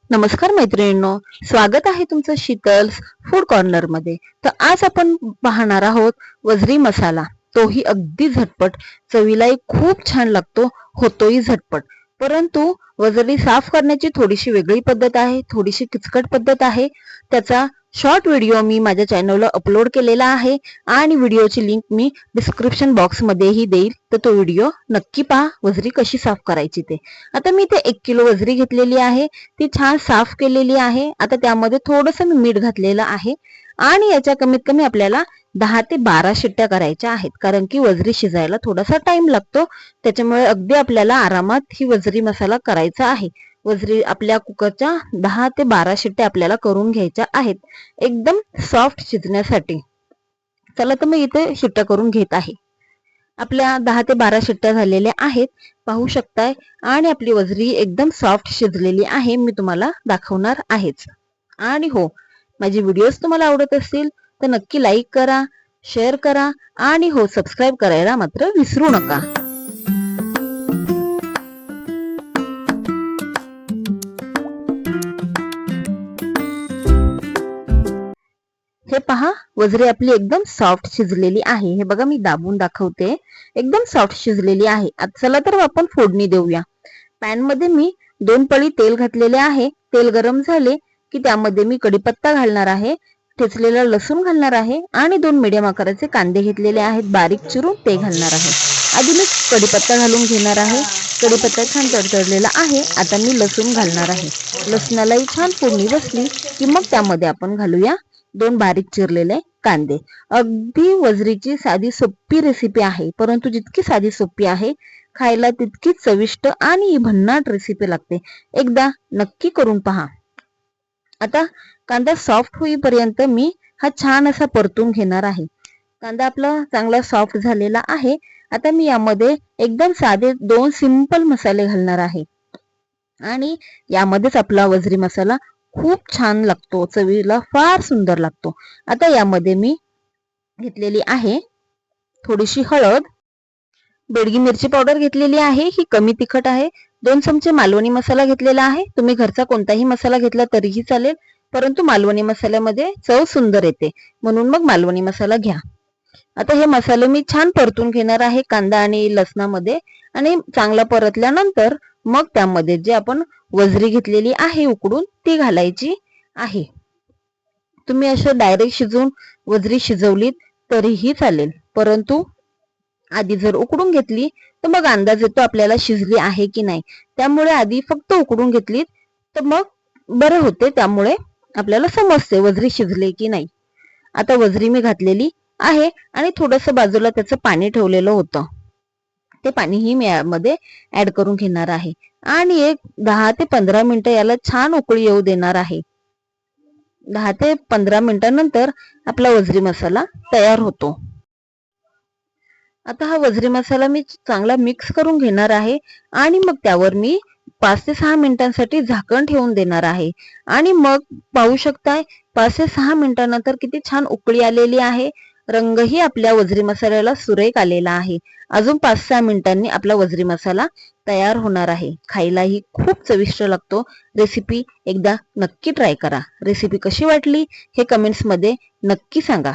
नमस्कार मैत्रिणींनो, स्वागत आहे तुमचं शीतल्स फूड कॉर्नर मध्ये। तर आज आपण पाहणार आहोत वजरी मसाला, तोही अगदी झटपट, चवीलाही खूप छान लागतो, होतोही झटपट। परंतु वजरी साफ करण्याची थोडीशी वेगळी पद्धत आहे, थोडीशी किचकट पद्धत आहे। त्याचा शॉर्ट व्हिडिओ मी माझ्या चॅनलला अपलोड केलेला आहे आणि व्हिडिओची लिंक मी डिस्क्रिप्शन बॉक्स मध्येही देईल, तर तो व्हिडिओ नक्की पहा, वजरी कशी साफ करायची ते। आता मी ते 1 किलो वजरी घेतलेली आहे, ती छान साफ केलेली आहे। आता त्यामध्ये थोडंसं मी मीठ घातलेलं आहे आणि याच्या कमीत कमी आपल्याला 10 ते 12 शिट्ट्या करायच्या आहेत, कारण की वजरी शिजायला थोडासा टाइम लागतो। त्याच्यामुळे अगदी आपल्याला आरामात ही वजरी मसाला करायचा आहे। वजरी आपल्या कुकरच्या 10 ते 12 शिट्ट्या आपल्याला करून घ्यायच्या आहेत, एकदम सॉफ्ट शिजण्यासाठी। चला तर मी इथे शिट्ट्या करून घेत आहे। आपल्या 10 ते 12 शिट्ट्या झालेल्या आहेत, पाहू शकताय। आणि आपली वजरी एकदम सॉफ्ट शिजलेली आहे, मी तुम्हाला दाखवणार आहेच। आणि हो, माझे व्हिडिओज तुम्हाला आवडत असतील तर नक्की लाईक करा, शेअर करा आणि हो, सबस्क्राईब करायला मात्र विसरू नका। हे पहा, वजरी आपली एकदम सॉफ्ट शिजलेली आहे। हे बघा, मी दाबून दाखवते, एकदम सॉफ्ट शिजलेली आहे। आता चला तर आपण फोडणी देऊया। पॅन मध्ये मी 2 पळी तेल घातलेले आहे। तेल गरम झाले की त्यामध्ये मी कढीपत्ता घालणार आहे, ठेचलेला लसूण घालणार आहे आणि 2 मीडियम आकाराचे कांदे घेतलेले आहेत, बारीक चिरून ते घालणार आहे। आधी मी कढीपत्ता घालून घेणार आहे। कढीपत्ता छान तडतडलेला आहे, आता मी लसूण घालणार आहे। लसणालाही छान फोडणी बसली की मग त्यामध्ये आपण घालूया 2 बारीक चिरलेले कांदे। अगदी वजरीची साधी सोपी रेसिपी आहे, परंतु जितकी साधी सोपी आहे, खायला तितकीच चविष्ट आणि भन्नाट रेसिपी लागते। एकदा नक्की करून पहा। आता कांदा सॉफ्ट होईपर्यंत मी हा छान असा परतून घेणार आहे। कांदा आपला चांगला सॉफ्ट झालेला आहे। आता मी यामध्ये एकदम साधे 2 सिंपल मसाले घालणार आहे आणि यामध्येच आपला वजरी मसाला खूप छान लागतो, चवीला फार सुंदर लागतो। आता यामध्ये मी घेतलेली आहे थोडीशी हळद, बेडगी मिरची पावडर घेतलेली आहे, ही कमी तिखट आहे। 2 चमचे मालवणी मसाला घेतलेला आहे। तुम्ही घरचा कोणताही मसाला घेतला तरीही चालेल, परंतु मालवणी मसाल्यामध्ये चव सुंदर येते, म्हणून मग मालवणी मसाला घ्या। आता हे मसाले मी छान परतून घेणार आहे कांदा आणि लसणामध्ये, आणि चांगला परतल्यानंतर मग त्यामध्ये जे आपण वजरी घेतलेली आहे उकडून, ती घालायची आहे। तुम्ही असं डायरेक्ट शिजवून वजरी शिजवलीत तरीही चालेल, परंतु आधी जर उकडून घेतली तर मग अंदाज येतो आपल्याला शिजली आहे की नाही। त्यामुळे आधी फक्त उकडून घेतली तर मग बरं होते, त्यामुळे आपल्याला समजते वजरी शिजले की नाही। आता वजरी मी घातलेली आहे आणि थोडंसं बाजूला त्याचं पाणी ठेवलेलं होतं, ते पाणीही मी यामध्ये ऍड करून घेणार आहे आणि एक 10 ते 15 मिनिटं याला छान उकळी येऊ देणार आहे। 10 ते 15 मिनिटांनंतर आपला वजरी मसाला तयार होतो। आता हा वजरी मसाला मी चांगला मिक्स करून घेणार आहे आणि मग त्यावर मी 5 ते 6 मिनिटांसाठी झाकण ठेवून देणार आहे। आणि मग पाहू शकताय 5 ते 6 मिनिटांनंतर किती छान उकळी आलेली आहे, रंगही आपल्या वजरी मसाल्याला सुरेख आलेला आहे। अजून 5-6 मिनिटांनी आपला वजरी मसाला तयार होणार आहे। खायलाही खूप चविष्ट लागतो। रेसिपी एकदा नक्की ट्राय करा। रेसिपी कशी वाटली हे कमेंट्स मध्ये नक्की सांगा।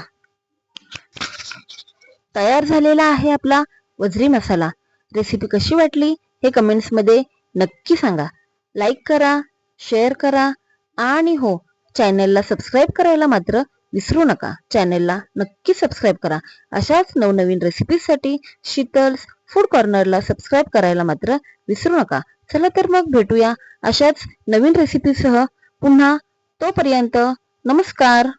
तयार झालेला आहे आपला वजरी मसाला। रेसिपी कशी वाटली हे कमेंट्स मध्ये नक्की सांगा। लाईक करा, शेअर करा आणि हो, चॅनलला सबस्क्राईब करायला मात्र विसरू नका। चॅनलला नक्की सबस्क्राईब करा। अशाच नवनवीन रेसिपीसाठी शीतल्स फूड कॉर्नरला सबस्क्राईब करायला मात्र विसरू नका। चला तर मग भेटूया अशाच नवीन रेसिपीसह पुन्हा। तोपर्यंत नमस्कार।